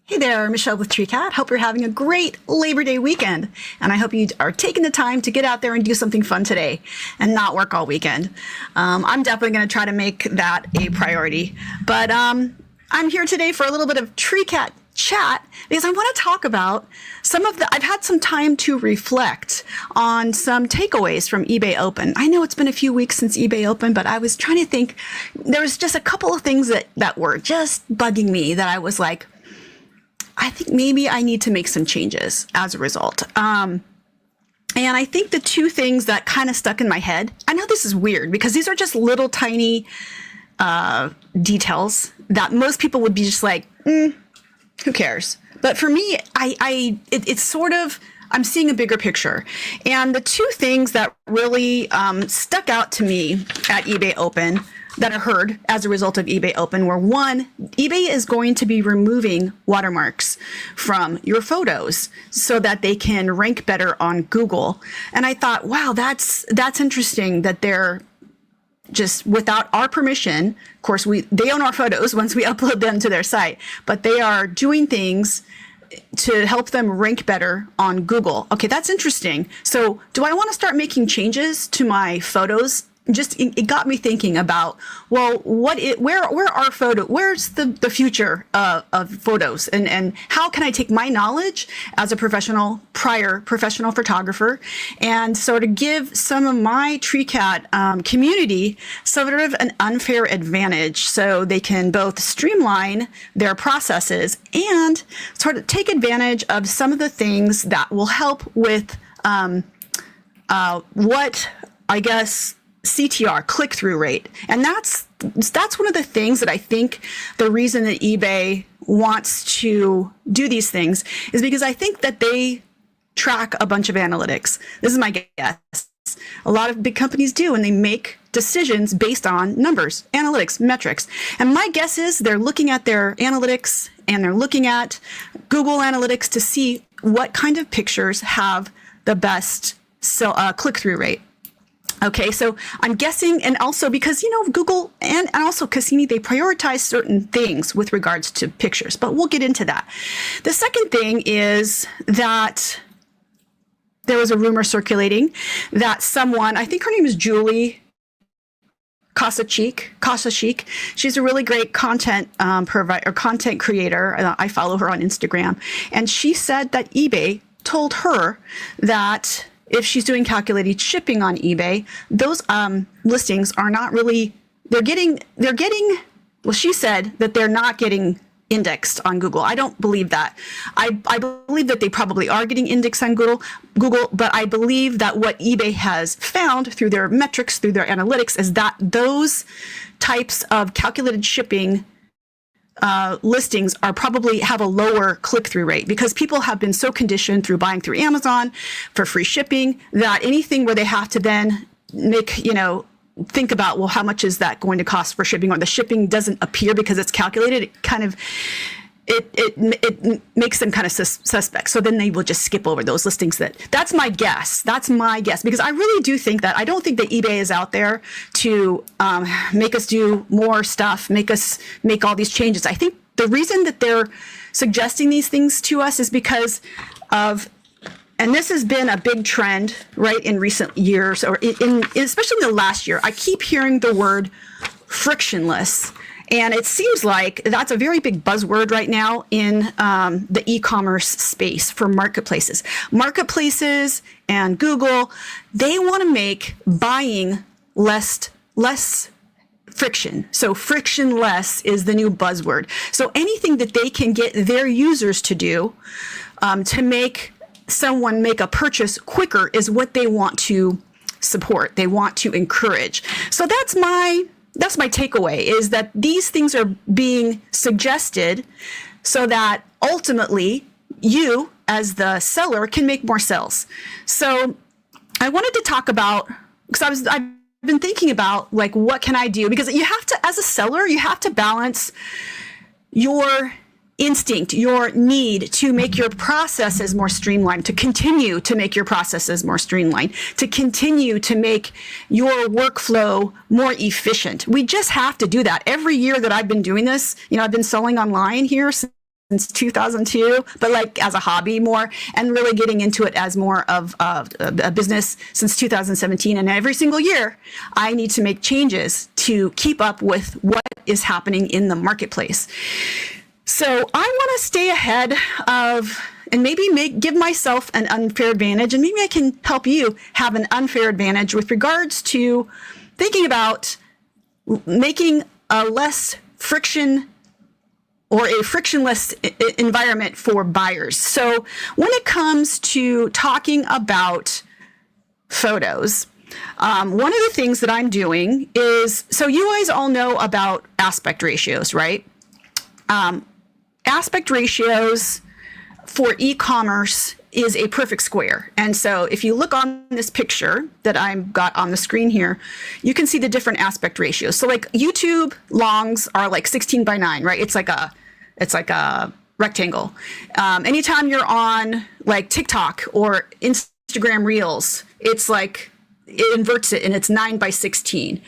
Hey there, Michelle with Treecat. Hope you're having a great Labor Day weekend. And I hope you are taking the time to get out there and do something fun today and not work all weekend. I'm definitely going to try to make that a priority. But I'm here today for a little bit of Treecat chat because I want to talk about I've had some time to reflect on some takeaways from eBay Open. I know it's been a few weeks since eBay Open, but I was trying to think, there was just a couple of things that were just bugging me that I was like, I think maybe I need to make some changes as a result. And I think the two things that kind of stuck in my head, I know this is weird because these are just little tiny details that most people would be just like, who cares? But for me, it's sort of, I'm seeing a bigger picture. And the two things that really stuck out to me at eBay Open that I heard as a result of eBay Open were, one, eBay is going to be removing watermarks from your photos so that they can rank better on Google. And I thought, wow, that's interesting that they're just without our permission. Of course, they own our photos once we upload them to their site, but they are doing things to help them rank better on Google. Okay, that's interesting. So do I want to start making changes to my photos? It got me thinking about, well, where's the future of photos, and how can I take my knowledge as a prior professional photographer and sort of give some of my Treecat community sort of an unfair advantage so they can both streamline their processes and sort of take advantage of some of the things that will help with what I guess CTR, click-through rate. And that's one of the things that I think the reason that eBay wants to do these things is because I think that they track a bunch of analytics. This is my guess. A lot of big companies do, and they make decisions based on numbers, analytics, metrics. And my guess is they're looking at their analytics and they're looking at Google Analytics to see what kind of pictures have the best click-through rate. Okay, so I'm guessing, and also because, Google and also Cassini, they prioritize certain things with regards to pictures, but we'll get into that. The second thing is that there was a rumor circulating that someone, I think her name is Julie Kasachik. She's a really great content provider or content creator. I follow her on Instagram, and she said that eBay told her that if she's doing calculated shipping on eBay, those listings are not really, well, she said that they're not getting indexed on Google. I don't believe that. I believe that they probably are getting indexed on Google, but I believe that what eBay has found through their metrics, through their analytics, is that those types of calculated shipping listings are probably have a lower click-through rate because people have been so conditioned through buying through Amazon for free shipping that anything where they have to then think about, well, how much is that going to cost for shipping, or the shipping doesn't appear because it's calculated, it kind of it makes them kind of suspect. So then they will just skip over those listings. That's my guess. That's my guess, because I really do think that, I don't think that eBay is out there to make us do more stuff, make all these changes. I think the reason that they're suggesting these things to us is because of, and this has been a big trend, right, in recent years, or especially in the last year, I keep hearing the word frictionless. And it seems like that's a very big buzzword right now in the e-commerce space for marketplaces. Marketplaces and Google, they want to make buying less friction. So frictionless is the new buzzword. So anything that they can get their users to do to make someone make a purchase quicker is what they want to support. They want to encourage. So that's my takeaway, is that these things are being suggested so that ultimately you, as the seller, can make more sales. So I wanted to talk about, because I've been thinking about, like, what can I do? Because you have to, as a seller, you have to balance your instinct, your need to make your processes more streamlined, to continue to make your processes more streamlined, to continue to make your workflow more efficient. We just have to do that. Every year that I've been doing this, I've been selling online here since 2002, but like as a hobby more, and really getting into it as more of a business since 2017. And every single year, I need to make changes to keep up with what is happening in the marketplace. So I want to stay ahead of, and maybe give myself an unfair advantage, and maybe I can help you have an unfair advantage with regards to thinking about making a less friction or a frictionless environment for buyers. So when it comes to talking about photos, one of the things that I'm doing is, so you guys all know about aspect ratios, right? Aspect ratios for e-commerce is a perfect square. And so if you look on this picture that I've got on the screen here, you can see the different aspect ratios. So like YouTube longs are like 16:9, right? It's like a rectangle. Anytime you're on like TikTok or Instagram Reels, it's like, it inverts it and it's 9:16.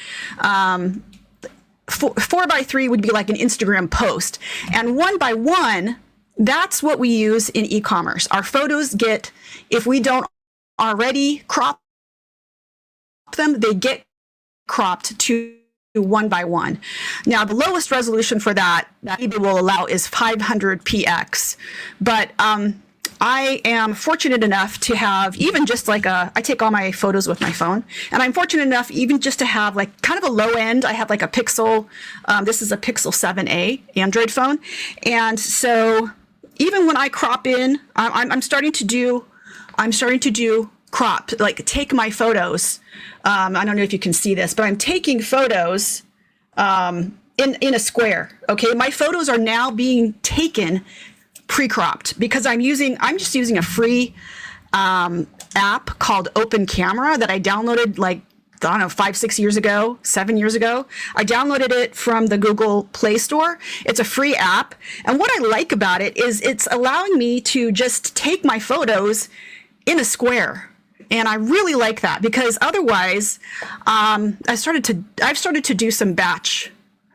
4:3 would be like an Instagram post. And 1:1, that's what we use in e-commerce. Our photos get, if we don't already crop them, they get cropped to 1:1. Now, the lowest resolution for that eBay will allow is 500px. But I am fortunate enough to have even just like I take all my photos with my phone, and I'm fortunate enough even just to have like kind of a low end. I have like a Pixel, this is a Pixel 7a Android phone. And so even when I crop in, I'm starting to do crop, like take my photos. I don't know if you can see this, but I'm taking photos in a square. Okay, my photos are now being taken pre-cropped because I'm just using a free app called Open Camera that I downloaded like, I don't know, 5-6 years ago, 7 years ago. I downloaded it from the Google Play Store. It's a free app. And what I like about it is it's allowing me to just take my photos in a square. And I really like that because otherwise, I've started to do some batch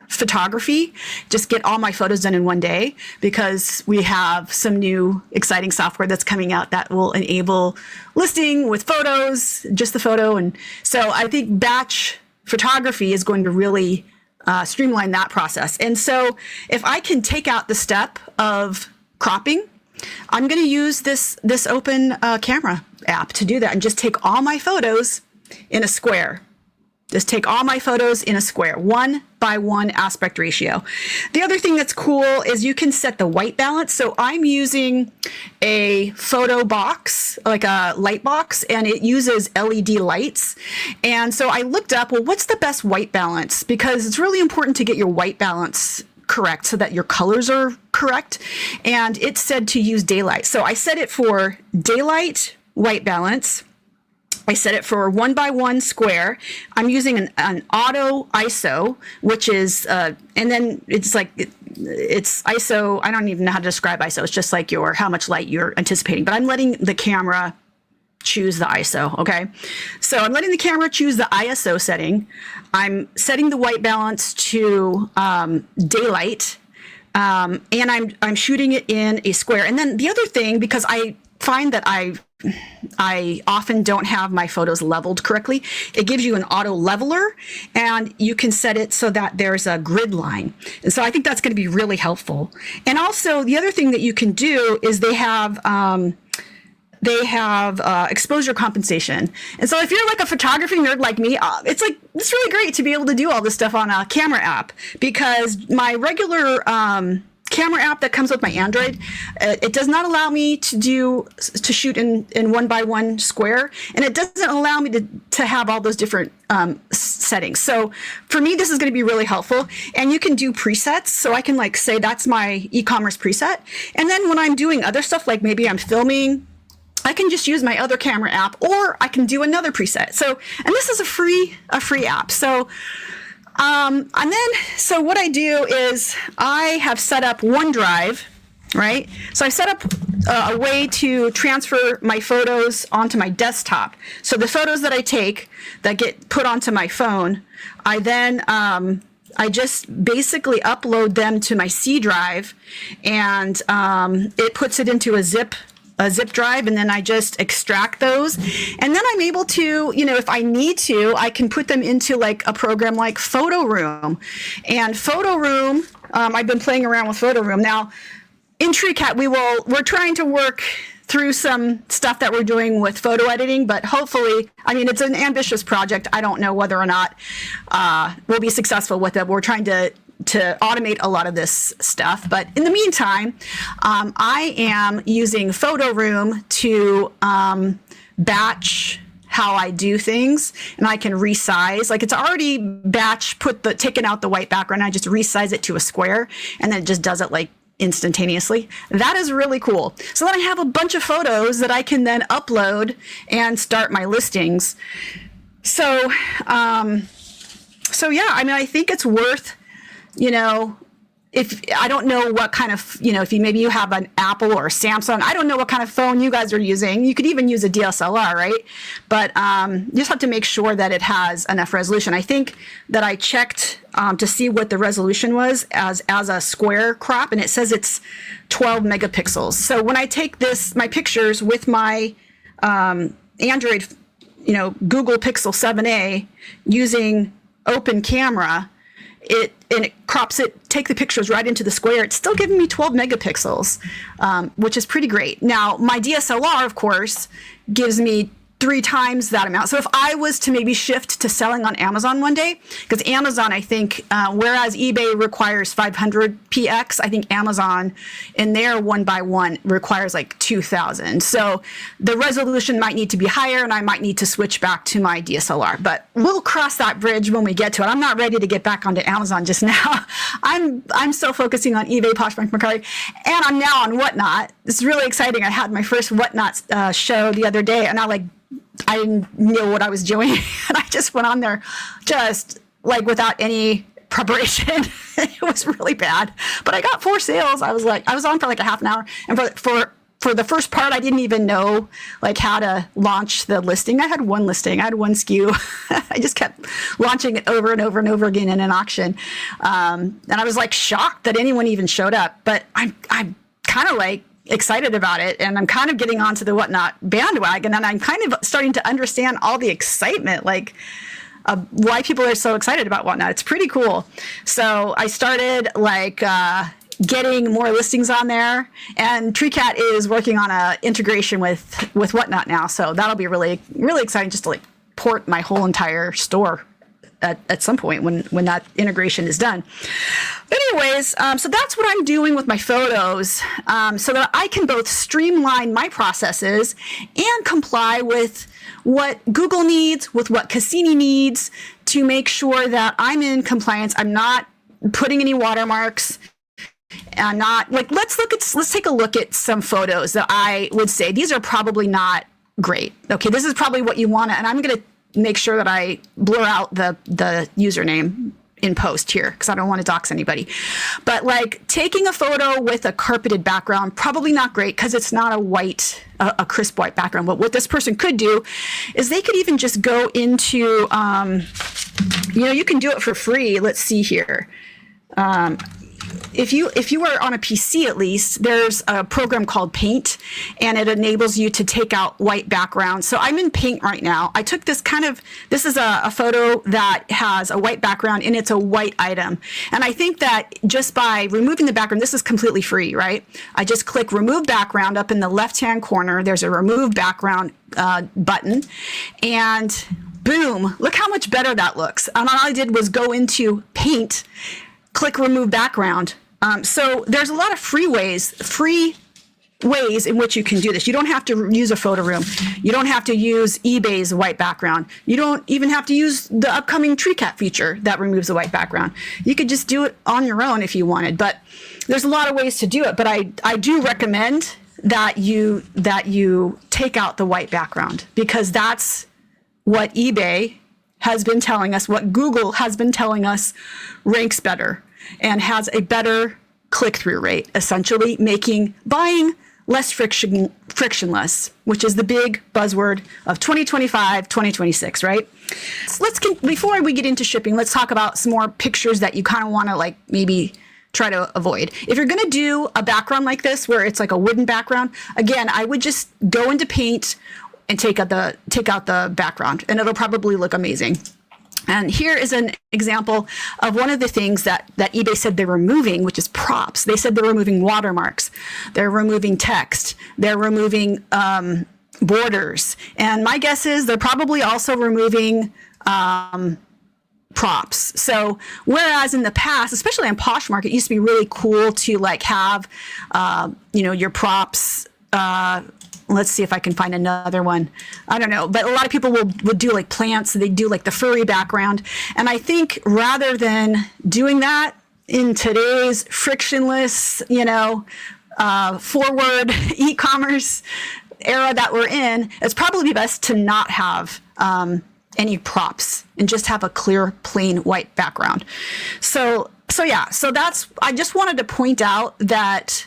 photography, just get all my photos done in one day because we have some new exciting software that's coming out that will enable listing with photos, just the photo. And so I think batch photography is going to really streamline that process. And so if I can take out the step of cropping, I'm going to use this Open Camera app to do that and just take all my photos in a square. Just take all my photos in a square, 1:1 aspect ratio. The other thing that's cool is you can set the white balance. So I'm using a photo box, like a light box, and it uses LED lights. And so I looked up, well, what's the best white balance? Because it's really important to get your white balance correct so that your colors are correct. And it said to use daylight. So I set it for daylight white balance. I set it for 1:1 square. I'm using an auto ISO, which is, and then it's like, it's ISO. I don't even know how to describe ISO. It's just like how much light you're anticipating, but I'm letting the camera choose the ISO. Okay. So I'm letting the camera choose the ISO setting. I'm setting the white balance to daylight. And I'm shooting it in a square. And then the other thing, because I find that I often don't have my photos leveled correctly. It gives you an auto leveler and you can set it so that there's a grid line. And so I think that's going to be really helpful. And also the other thing that you can do is they have exposure compensation. And so if you're like a photography nerd like me, it's really great to be able to do all this stuff on a camera app because my regular camera app that comes with my Android, it does not allow me to shoot in 1:1 square, and it doesn't allow me to have all those different settings. So for me, this is going to be really helpful. And you can do presets, so I can like say that's my e-commerce preset, and then when I'm doing other stuff, like maybe I'm filming, I can just use my other camera app, or I can do another preset. So, and this is a free app. So. And then, so what I do is I have set up OneDrive, right? So I set up a way to transfer my photos onto my desktop. So the photos that I take that get put onto my phone, I then I just basically upload them to my C drive, and it puts it into a zip drive, and then I just extract those. And then I'm able to, if I need to, I can put them into like a program like Photo Room. And Photo Room, I've been playing around with Photo Room. Now, in Treecat, we're trying to work through some stuff that we're doing with photo editing, but hopefully, it's an ambitious project. I don't know whether or not we'll be successful with it. We're trying to automate a lot of this stuff. But in the meantime, I am using Photo Room to batch how I do things, and I can resize. Like, it's already batch, taken out the white background. I just resize it to a square, and then it just does it like instantaneously. That is really cool. So then I have a bunch of photos that I can then upload and start my listings. So, yeah, I think it's worth, if I don't know what kind of, if maybe you have an Apple or a Samsung, I don't know what kind of phone you guys are using. You could even use a DSLR, right? But you just have to make sure that it has enough resolution. I think that I checked to see what the resolution was as a square crop, and it says it's 12 megapixels. So when I take my pictures with my Android, Google Pixel 7a using Open Camera, it crops it, take the pictures right into the square. It's still giving me 12 megapixels, which is pretty great. Now, my DSLR, of course, gives me 3 times that amount. So if I was to maybe shift to selling on Amazon one day, because Amazon, I think, whereas eBay requires 500px, I think Amazon in their 1x1 requires like 2000. So the resolution might need to be higher, and I might need to switch back to my DSLR. But we'll cross that bridge when we get to it. I'm not ready to get back onto Amazon just now. I'm still focusing on eBay, Poshmark, Mercari, and I'm now on Whatnot. It's really exciting. I had my first Whatnot show the other day, and I didn't know what I was doing, and I just went on there just like without any preparation. It was really bad, but I got 4 sales. I was on for like a half an hour, and for the first part, I didn't even know like how to launch the listing. I had one listing, I had one SKU. I just kept launching it over and over and over again in an auction, and I was like shocked that anyone even showed up. But I'm kind of like excited about it, and I'm kind of getting onto the Whatnot bandwagon, and I'm kind of starting to understand all the excitement, like why people are so excited about Whatnot. It's pretty cool. So I started getting more listings on there, and Treecat is working on a integration with Whatnot now. So that'll be really, really exciting, just to like port my whole entire store at some point when that integration is done. Anyways, so that's what I'm doing with my photos, so that I can both streamline my processes and comply with what Google needs, with what Cassini needs, to make sure that I'm in compliance. I'm not putting any watermarks. And not like, let's take a look at some photos that I would say these are probably not great. Okay, this is probably what you want to, and I'm going to make sure that I blur out the username in post here, because I don't want to dox anybody. But like taking a photo with a carpeted background, probably not great, because it's not a crisp white background. But what this person could do is they could even just go into, you can do it for free. Let's see here. If you are on a PC, at least, there's a program called Paint, and it enables you to take out white backgrounds. So I'm in Paint right now. I took this is a photo that has a white background, and it's a white item. And I think that just by removing the background, this is completely free, right? I just click Remove Background up in the left-hand corner. There's a Remove Background button, and boom, look how much better that looks. And all I did was go into Paint, click Remove Background. So there's a lot of free ways in which you can do this. You don't have to use a photo room. You don't have to use eBay's white background. You don't even have to use the upcoming Treecat feature that removes the white background. You could just do it on your own if you wanted. But there's a lot of ways to do it. But I do recommend that you take out the white background, because that's what eBay has been telling us, what Google has been telling us ranks better and has a better click-through rate, essentially making buying less frictional frictionless, which is the big buzzword of 2025, 2026, right? So before we get into shipping, let's talk about some more pictures that you kind of want to like maybe try to avoid. If you're going to do a background like this, where it's like a wooden background, again, I would just go into Paint and take out the background, and it'll probably look amazing. And here is an example of one of the things that eBay said they're removing, which is props. They said they're removing watermarks. They're removing text. They're removing borders. And my guess is they're probably also removing props. So whereas in the past, especially on Poshmark, it used to be really cool to like have, your props. Let's see if I can find another one. I don't know, but a lot of people would do like plants. They do like the furry background. And I think rather than doing that in today's frictionless, forward e-commerce era that we're in, it's probably best to not have any props and just have a clear, plain white background. So that's, I just wanted to point out that,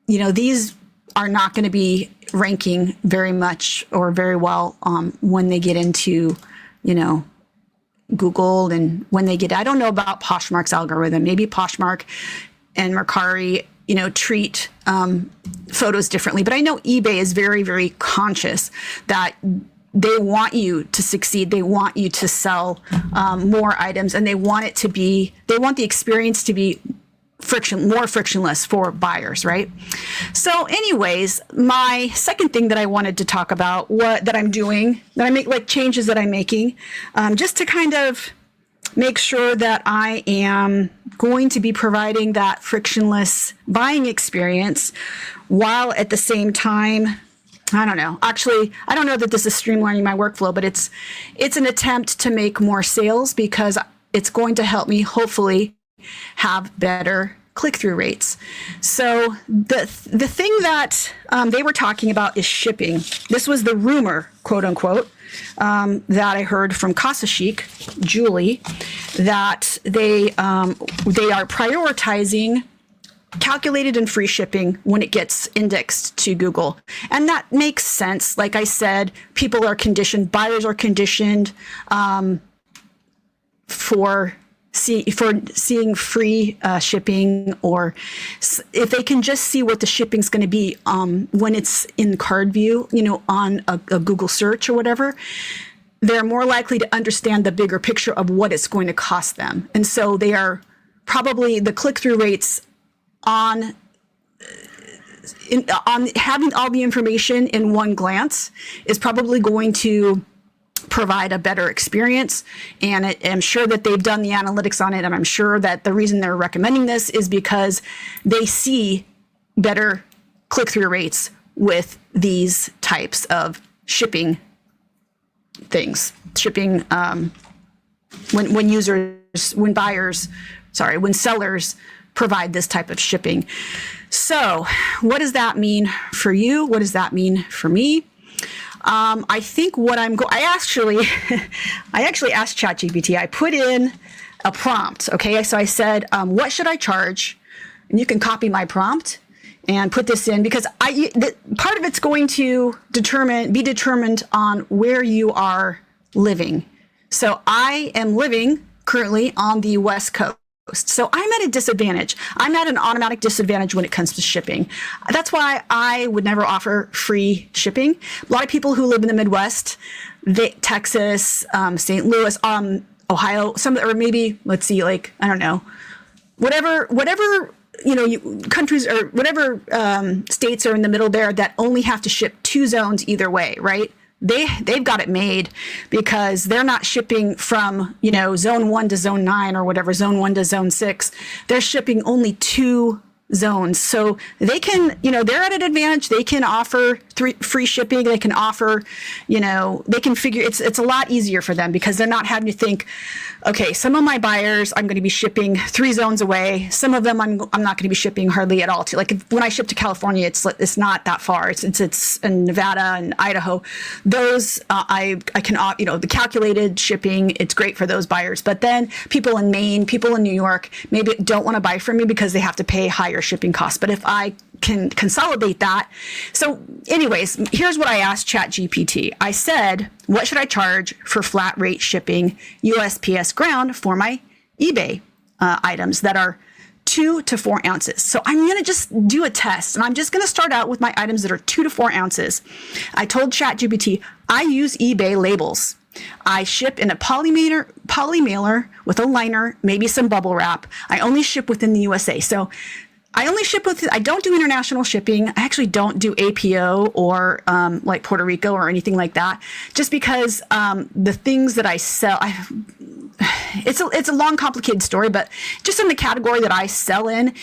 these are not going to be ranking very much or very well when they get into, Google, and when they get, I don't know about Poshmark's algorithm. Maybe Poshmark and Mercari, treat photos differently. But I know eBay is very, very conscious that they want you to succeed. They want you to sell more items, and they want the experience to be more frictionless for buyers, right? So anyways, my second thing that I wanted to talk about, changes that I'm making, just to kind of make sure that I am going to be providing that frictionless buying experience while at the same time, I don't know. Actually, I don't know that this is streamlining my workflow, but it's an attempt to make more sales, because it's going to help me hopefully have better click-through rates. So the thing that they were talking about is shipping. This was the rumor, quote unquote, that I heard from Casa Chic, Julie, that they are prioritizing calculated and free shipping when it gets indexed to Google. And that makes sense. Like I said, people are conditioned, buyers are conditioned for seeing free shipping, or if they can just see what the shipping's going to be when it's in card view, on a Google search or whatever, they're more likely to understand the bigger picture of what it's going to cost them. And so they are probably, the click-through rates on having all the information in one glance is probably going to provide a better experience. And I'm sure that they've done the analytics on it. And I'm sure that the reason they're recommending this is because they see better click-through rates with these types of shipping things. Shipping, when sellers provide this type of shipping. So what does that mean for you? What does that mean for me? I think I actually asked ChatGPT. I put in a prompt. Okay. So I said, what should I charge? And you can copy my prompt and put this in, because part of it's going to be determined on where you are living. So I am living currently on the West Coast. So I'm at a disadvantage. I'm at an automatic disadvantage when it comes to shipping. That's why I would never offer free shipping. A lot of people who live in the Midwest, Texas, St. Louis, Ohio, or maybe, let's see, I don't know, whatever, countries or whatever states are in the middle there that only have to ship 2 zones either way, right? They've got it made, because they're not shipping from, zone 1 to zone 9 or whatever, zone 1 to zone 6. They're shipping only 2 zones. So they can, they're at an advantage. They can offer free shipping. They can offer, they can figure it's a lot easier for them, because they're not having to think, okay, some of my buyers I'm going to be shipping 3 zones away. Some of them I'm not going to be shipping hardly at all to. When I ship to California, it's not that far. It's in Nevada and Idaho. Those I can, the calculated shipping, it's great for those buyers. But then people in Maine, people in New York maybe don't want to buy from me because they have to pay higher shipping costs. But if I can consolidate that. So anyways, here's what I asked ChatGPT. I said, what should I charge for flat rate shipping USPS ground for my eBay items that are 2 to 4 ounces. So I'm going to just do a test, and I'm just going to start out with my items that are 2 to 4 ounces. I told ChatGPT, I use eBay labels. I ship in a poly mailer with a liner, maybe some bubble wrap. I only ship within the USA. So I don't do international shipping. I actually don't do APO or like Puerto Rico or anything like that, just because the things that I sell, it's a long, complicated story, but just in the category that I sell in,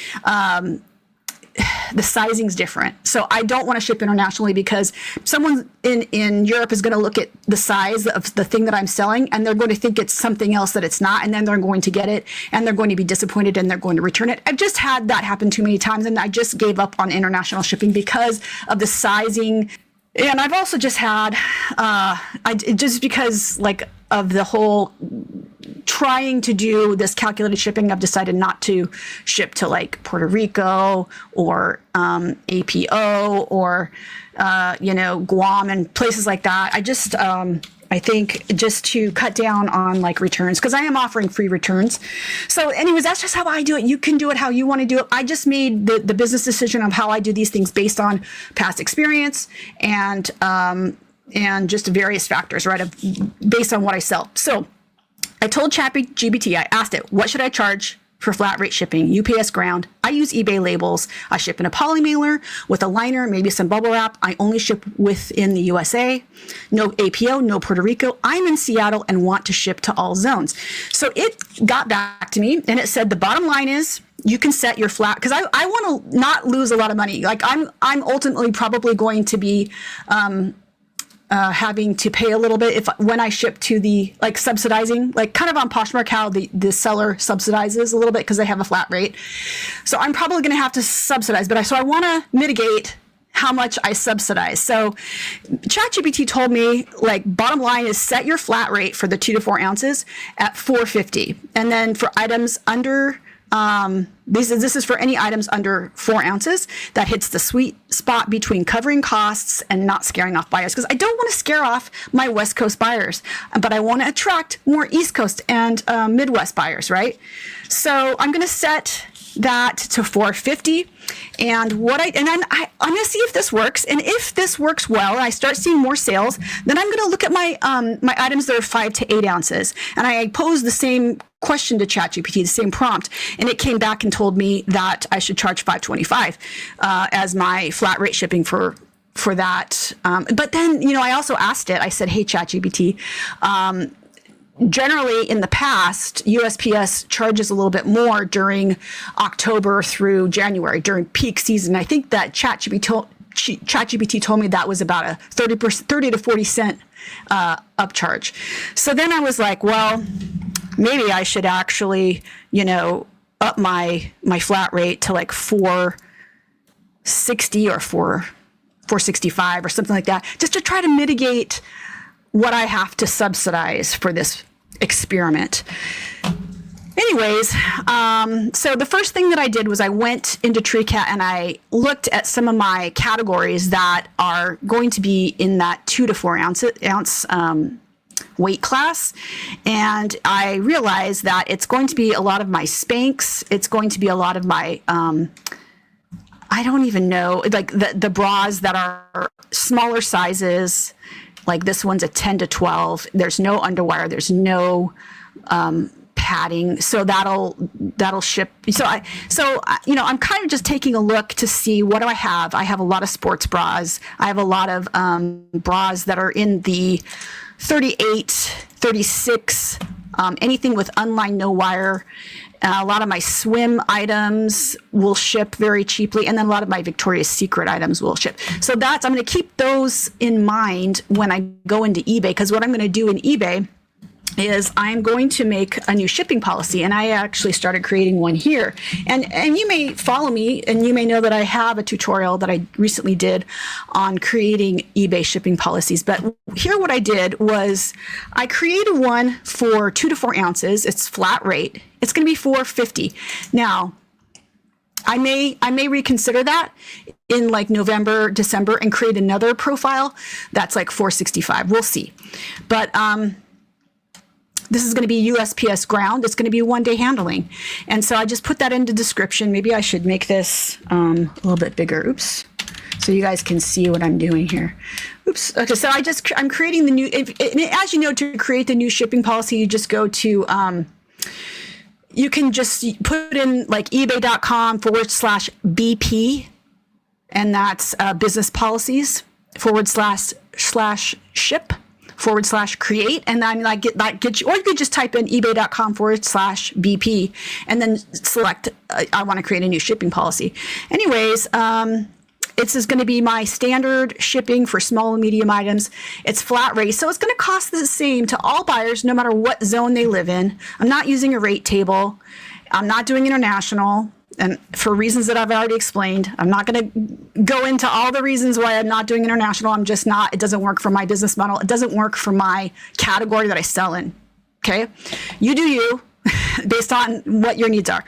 the sizing's different. So I don't want to ship internationally because someone in Europe is going to look at the size of the thing that I'm selling, and they're going to think it's something else that it's not. And then they're going to get it, and they're going to be disappointed, and they're going to return it. I've just had that happen too many times. And I just gave up on international shipping because of the sizing. And I've also just had, just because like of the whole trying to do this calculated shipping, I've decided not to ship to like Puerto Rico or APO or, Guam and places like that. I just, I think just to cut down on like returns, because I am offering free returns. So anyways, that's just how I do it. You can do it how you want to do it. I just made the business decision of how I do these things based on past experience and just various factors, right? Based on what I sell. So I told ChatGPT, I asked it, what should I charge for flat rate shipping, UPS ground? I use eBay labels. I ship in a poly mailer with a liner, maybe some bubble wrap. I only ship within the USA. No APO, no Puerto Rico. I'm in Seattle and want to ship to all zones. So it got back to me and it said the bottom line is you can set your flat, because I want to not lose a lot of money. Like I'm ultimately probably going to be having to pay a little bit when I ship to the, like, subsidizing, like kind of on Poshmark, how the seller subsidizes a little bit because they have a flat rate. So I'm probably going to have to subsidize, so I want to mitigate how much I subsidize. So ChatGPT told me, like, bottom line is set your flat rate for the 2 to 4 ounces at $4.50. And then for items under, this is for any items under 4 ounces, that hits the sweet spot between covering costs and not scaring off buyers. Because I don't want to scare off my West Coast buyers, but I want to attract more East Coast and Midwest buyers, right? So I'm going to set that to $4.50. And I'm going to see if this works. And if this works well, and I start seeing more sales, then I'm going to look at my my items that are 5 to 8 ounces. And I posed the same question to ChatGPT, the same prompt, and it came back and told me that I should charge $5.25 as my flat rate shipping for that. But then, I also asked it. I said, "Hey, ChatGPT, generally in the past, USPS charges a little bit more during October through January during peak season." I think that ChatGPT told me that was about a 30 to 40 cent upcharge. So then I was like, well, maybe I should actually, up my flat rate to like $4.60 or $4.65 or something like that, just to try to mitigate what I have to subsidize for this experiment. Anyways, so the first thing that I did was I went into Treecat and I looked at some of my categories that are going to be in that 2 to 4 ounce weight class. And I realized that it's going to be a lot of my Spanx. It's going to be a lot of my, I don't even know, like the bras that are smaller sizes. Like this one's a 10 to 12. There's no underwire. There's no padding. So that'll ship. So I'm kind of just taking a look to see what do I have. I have a lot of sports bras. I have a lot of bras that are in the 38, 36, anything with unlined, no wire. A lot of my swim items will ship very cheaply, and then a lot of my Victoria's Secret items will ship. So I'm going to keep those in mind when I go into eBay, because what I'm going to do in eBay is I'm going to make a new shipping policy, and I actually started creating one here. And you may follow me, and you may know that I have a tutorial that I recently did on creating eBay shipping policies. But here what I did was I created one for 2 to 4 ounces. It's flat rate. It's going to be $4.50. Now, I may reconsider that in like November, December, and create another profile that's like 465. We'll see. But this is going to be USPS ground. It's going to be 1-day handling. And so I just put that into description. Maybe I should make this a little bit bigger. Oops. So you guys can see what I'm doing here. Oops. Okay, so I'm creating the new, as you know, to create the new shipping policy, you just go to, you can just put in like ebay.com/BP, and that's business policies /ship/create, and then get you, or you could just type in ebay.com/BP and then select I want to create a new shipping policy. Anyways, this is going to be my standard shipping for small and medium items. It's flat rate, so it's going to cost the same to all buyers no matter what zone they live in. I'm not using a rate table. I'm not doing international, and for reasons that I've already explained. I'm not going to go into all the reasons why I'm not doing international. I'm just not. It doesn't work for my business model. It doesn't work for my category that I sell in. Okay? You do you based on what your needs are.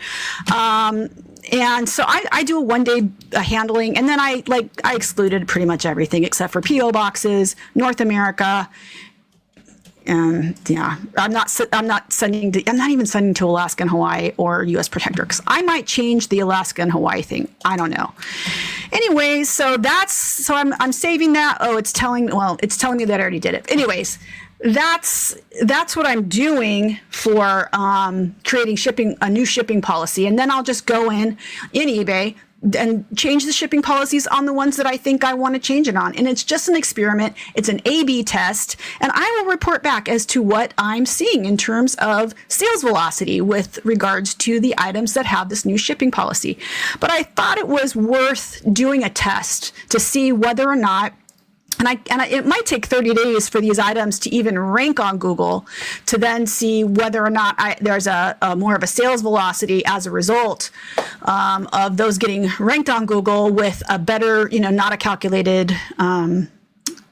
And so I do a 1-day handling, and then I excluded pretty much everything except for PO boxes, North America. And yeah, I'm not even sending to Alaska and Hawaii or U.S. Protector, because I might change the Alaska and Hawaii thing. I don't know. Anyways, so I'm saving that. Oh, it's telling me that I already did it. Anyways, that's what I'm doing for creating a new shipping policy, and then I'll just go in eBay and change the shipping policies on the ones that I think I want to change it on. And it's just an experiment. It's an A/B test, and I will report back as to what I'm seeing in terms of sales velocity with regards to the items that have this new shipping policy. But I thought it was worth doing a test to see whether or not, it might take 30 days for these items to even rank on Google, to then see whether or not there's a more of a sales velocity as a result of those getting ranked on Google with a better, not a calculated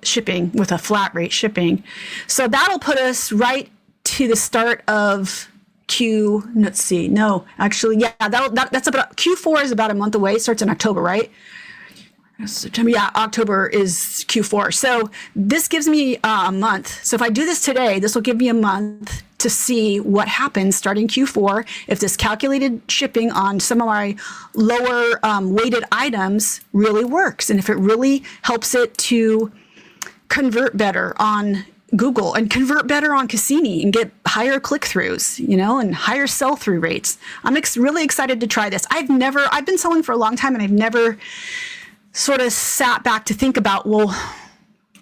shipping, with a flat rate shipping. So that'll put us right to the start of that's about Q4 is about a month away. It starts in October, right? September, yeah, October is Q4. So this gives me a month. So if I do this today, this will give me a month to see what happens starting Q4, if this calculated shipping on some of my lower weighted items really works, and if it really helps it to convert better on Google and convert better on Cassini and get higher click-throughs, and higher sell-through rates. I'm really excited to try this. I've been selling for a long time, and I've never sort of sat back to think about,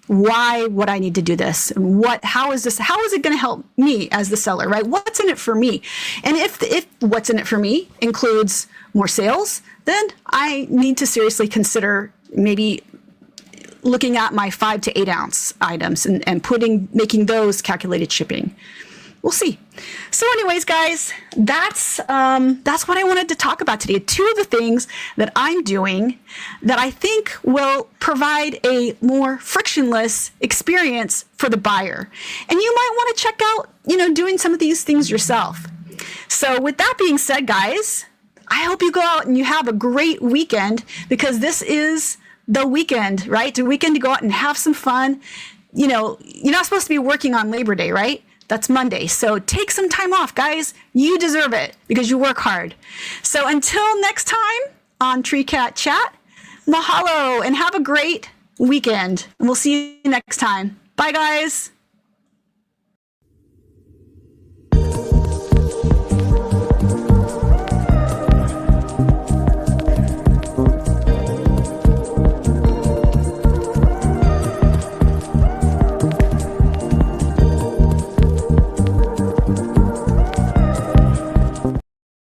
why would I need to do this? And how is it going to help me as the seller, right? What's in it for me? And if what's in it for me includes more sales, then I need to seriously consider maybe looking at my 5 to 8 ounce items and making those calculated shipping. We'll see. So anyways, guys, that's what I wanted to talk about today. 2 of the things that I'm doing that I think will provide a more frictionless experience for the buyer. And you might want to check out, doing some of these things yourself. So with that being said, guys, I hope you go out and you have a great weekend, because this is the weekend, right? The weekend to go out and have some fun. You're not supposed to be working on Labor Day, right? That's Monday. So take some time off, guys. You deserve it because you work hard. So until next time on Treecat Chat, mahalo and have a great weekend. And we'll see you next time. Bye, guys.